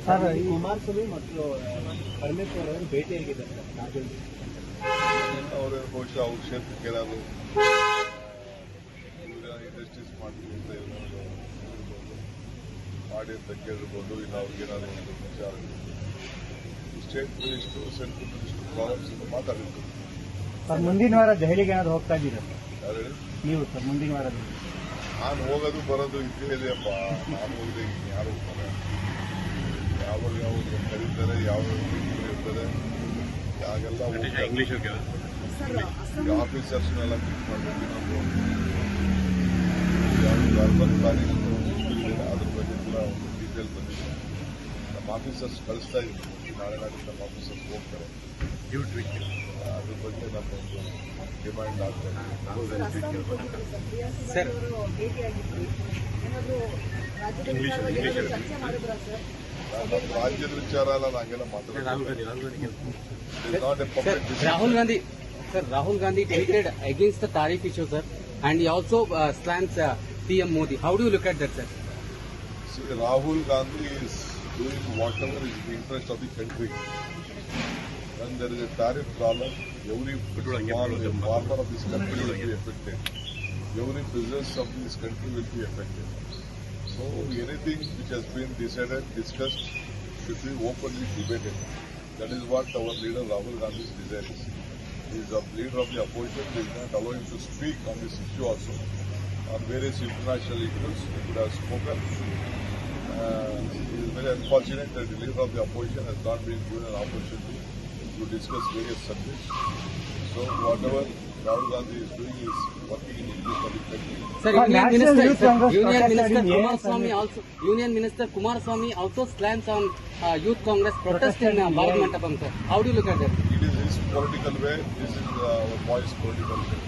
Sir Kumaraswamy ಮತ್ತು ಪರಮೇಶ್ವರ್ ಅವರು ಭೇಟಿಯಾಗಿದ್ದಾರೆ sir Rajendra ಅವರ ಬಹುಶಃ ಅವ್ರ ಕ್ಷೇತ್ರಕ್ಕೆ ಏನಾದ್ರು ಇಂಡಸ್ಟ್ರೀಸ್ ಮಾಡ್ತೀವಿ ಅಂತ ಏನಾದ್ರು ಮಾಡಿ ಅಂತ ಕೇಳಿರ್ಬೋದು. ಇಲ್ಲ ಅವ್ರಿಗೇನಾದ್ರು ಒಂದು ವಿಚಾರ state minister central minister problems ಅಂತ ಮಾತಾಡಿರ್ತಾರೆ. ಸರ್ ಮುಂದಿನ ವಾರ ದೆಹಲಿಗೆ ಏನಾದ್ರು ಹೋಗ್ತಾ ಇದ್ದೀರಾ ಯಾರು ಹೇಳಿ? ನೀವು ಸರ್ ಮುಂದಿನ ವಾರ ನಾನು ಹೋಗೋದು ಬರೋದು ಇದ್ದೇ ಇದೆಯಪ್ಪ. ನಾನು ಹೋಗದೆ ಯಾರು ಹೋಗ್ತಾರೆ? ಯಾವಾಗ ಯಾವಾಗ ಕರೀತಾರೆ, ಯಾವ ಇರ್ತಾರೆ, ಯಾಗೆಲ್ಲ ಆಫೀಸರ್ಸ್ನೆಲ್ಲ ಮೀಟ್ ಮಾಡಬೇಕು. ನಾವು ಯಾವ ಅರ್ಬನ್ ಪ್ಲಾನಿಂಗ್ ಅದ್ರ ಬಗ್ಗೆ ಕೂಡ ಒಂದು ಡೀಟೇಲ್ ಬಂದಿದೆ. ನಮ್ಮ ಆಫೀಸರ್ಸ್ ಕಳಿಸ್ತಾ ಇದ್ದೀವಿ. ನಾಳೆ ನಾಡಿದ್ದು ನಮ್ಮ ಆಫೀಸರ್ಸ್ ಹೋಗ್ತಾರೆ. ಅದ್ರ ಬಗ್ಗೆ ನಮ್ಮ ಒಂದು ಡಿಮ್ಯಾಂಡ್ ಆಗ್ತಾ ಇದೆ. ಸರ್ ನಮ್ಮ ರಾಜ್ಯದ ವಿಚಾರ ಅಲ್ಲ, ನಾಗೆಲ್ಲ ಮಾತಾಡೋದು. Rahul Gandhi tweeted against the tariff issue, sir, and he also slams PM Modi. How do you look at that, sir? See, Rahul Gandhi is doing whatever is in the interest of the country. When there is a tariff problem, every small farmer of this country will be affected. Every business of this country will be affected. So anything which has been decided, discussed, should be openly debated. That is what our leader Rahul Gandhi's desire is. He is a leader of the opposition. They will not allow him to speak on this issue also. On various international issues, he could have spoken. It is very unfortunate that the leader of the opposition has not been given an opportunity to discuss various subjects. So whatever Rahul Gandhi is doing is working in interest of the country. Sir, Union Minister Kumaraswamy also slams on Youth Congress protest in Bharat Mandapam, sir. How do you look at that? It is his political way. This is our boys' political way.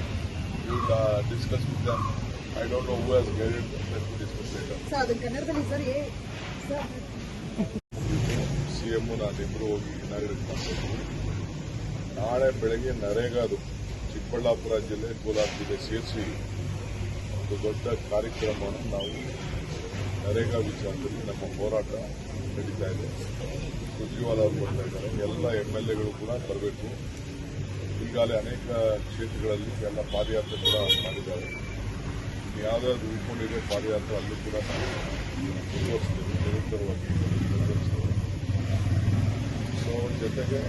We will discuss with them. I don't know who has guided them. Let me discuss later. CM ನಾನಿಬ್ಬರು ಹೋಗಿ inaugurate ಮಾಡ್ತೀವಿ. ನಾಳೆ ಬೆಳಗ್ಗೆ ನರೇಗಾದು ಚಿಕ್ಕಬಳ್ಳಾಪುರ ಜಿಲ್ಲೆ, ಕೋಲಾರ ಜಿಲ್ಲೆ ಸೇರಿಸಿ ಒಂದು ದೊಡ್ಡ ಕಾರ್ಯಕ್ರಮವನ್ನು ನಾವು ನರೇಗಾ ವಿಚಾರದಲ್ಲಿ ನಮ್ಮ ಹೋರಾಟ ನಡೀತಾ ಇದೆ. ಸುರ್ಜಿವಾಲ ಅವರು ಬರ್ತಾ ಇದ್ದಾರೆ. ಎಲ್ಲ MLAಗಳು ಕೂಡ ಬರಬೇಕು. ಈಗಾಗಲೇ ಅನೇಕ ಕ್ಷೇತ್ರಗಳಲ್ಲಿ ಎಲ್ಲ ಪಾದಯಾತ್ರೆ ಕೂಡ ಮಾಡಿದ್ದಾರೆ. ಯಾವುದಾದ್ರು ಉಳ್ಕೊಂಡಿದೆ ಪಾದಯಾತ್ರೆ ಅಲ್ಲೂ ಕೂಡ ನಾವು ಮುಂದುವರಿಸ್ತೇವೆ, ನಿರಂತರವಾಗಿ ಮುಂದುವರಿಸ್ತೇವೆ. ಸೊ ಜೊತೆಗೆ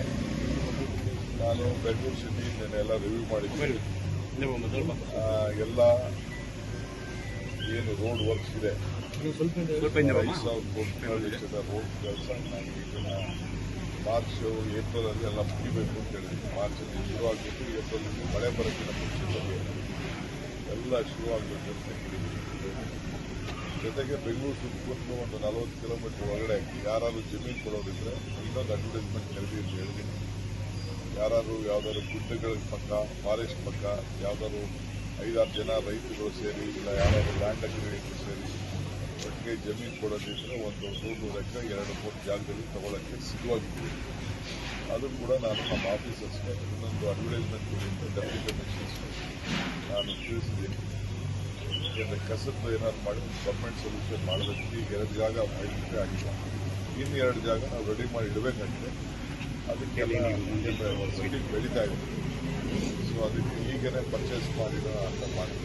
ನಾನು ಬೆಂಗಳೂರು ಸಿಟಿ ಎಲ್ಲ ರಿವ್ಯೂ ಮಾಡಿದ್ದೀನಿ. ಎಲ್ಲ ಏನು ರೋಡ್ ವರ್ಕ್ಸ್ ಇದೆ, ರೋಡ್ ಕೆಲಸ ಮಾರ್ಚ್ ಏಪ್ರಿಲ್ ಅಲ್ಲಿ ಎಲ್ಲ ಮುಗಿಬೇಕು ಅಂತ ಹೇಳಿದ್ವಿ. ಮಾರ್ಚಲ್ಲಿ ಶುರುವಾಗಬೇಕು, ಏಪ್ರಿಲ್ ಮಳೆ ಬರೋಕ್ಕಿಂತ ಮುಂಚಿತವಾಗಿ ಎಲ್ಲ ಶುರುವಾಗಬೇಕು ಅಂತ ಹೇಳಿದ್ವಿ. ಜೊತೆಗೆ ಬೆಂಗಳೂರು ಸುತ್ತಮುತ್ತಲು ಒಂದು 40 ಕಿಲೋಮೀಟರ್ ಒಳಗಡೆ ಯಾರಾದ್ರು ಜಮೀನು ಕೊಡೋದಿದ್ರೆ ಇನ್ನೊಂದು ಅಡ್ವರ್ಟೈಸ್ಮೆಂಟ್ ಹೇಳಿದ್ದೀನಿ. ಯಾರು ಯಾವ್ದಾದ್ರು ಗುಡ್ಡಗಳ ಪಕ್ಕ, ಫಾರೆಸ್ಟ್ ಪಕ್ಕ ಯಾವ್ದಾದ್ರು 5-6 ಜನ ರೈತರು ಸೇರಿ, ಇಲ್ಲ ಯಾರಾದ್ರು ಲ್ಯಾಂಡ್ ಅಗ್ರಿಮೆಂಟ್ ಸೇರಿ ಒಟ್ಟಿಗೆ ಜಮೀನು ಕೊಡೋದಿದ್ರೆ ಒಂದು 100 ಎಕರೆ 2-3 ಜಾಗದಲ್ಲಿ ತಗೊಳ್ಳೋಕ್ಕೆ ಸಿದ್ಧವಾಗಿದ್ದೀವಿ. ಅದು ಕೂಡ ನಾನು ನಮ್ಮ ಆಫೀಸರ್ಸ್ಗೆ ಇನ್ನೊಂದು ಅಡ್ವರ್ಟೈಸ್ಮೆಂಟ್ ಕೊಡಿಂದ ಡೆಪ್ಯೂಟಿ ಕಮಿಷನರ್ಸ್ಗೆ ನಾನು ತಿಳಿಸಿದ್ದೀನಿ. ಯಾಕೆಂದರೆ ಕಸದ್ದು ಏನಾದ್ರು ಮಾಡಿ ಗೌರ್ಮೆಂಟ್ ಸೊಲ್ಯೂಷನ್ ಮಾಡೋದಕ್ಕೆ ಈಗ 2 ಜಾಗ ಐಡೆಂಟಿಫೈ ಆಗಿಲ್ಲ. ಇನ್ನು 2 ಜಾಗ ನಾವು ರೆಡಿ ಮಾಡಿ ಇಡಬೇಕಂತೆ. ಅದಕ್ಕೆಲ್ಲ ಬೆಳೀತಾ ಇದೆ. ಸೊ ಅದಕ್ಕೆ ಈಗಲೇ ಪರ್ಚೇಸ್ ಮಾಡಿರೋ ಅಂತ ಮಾಡಿ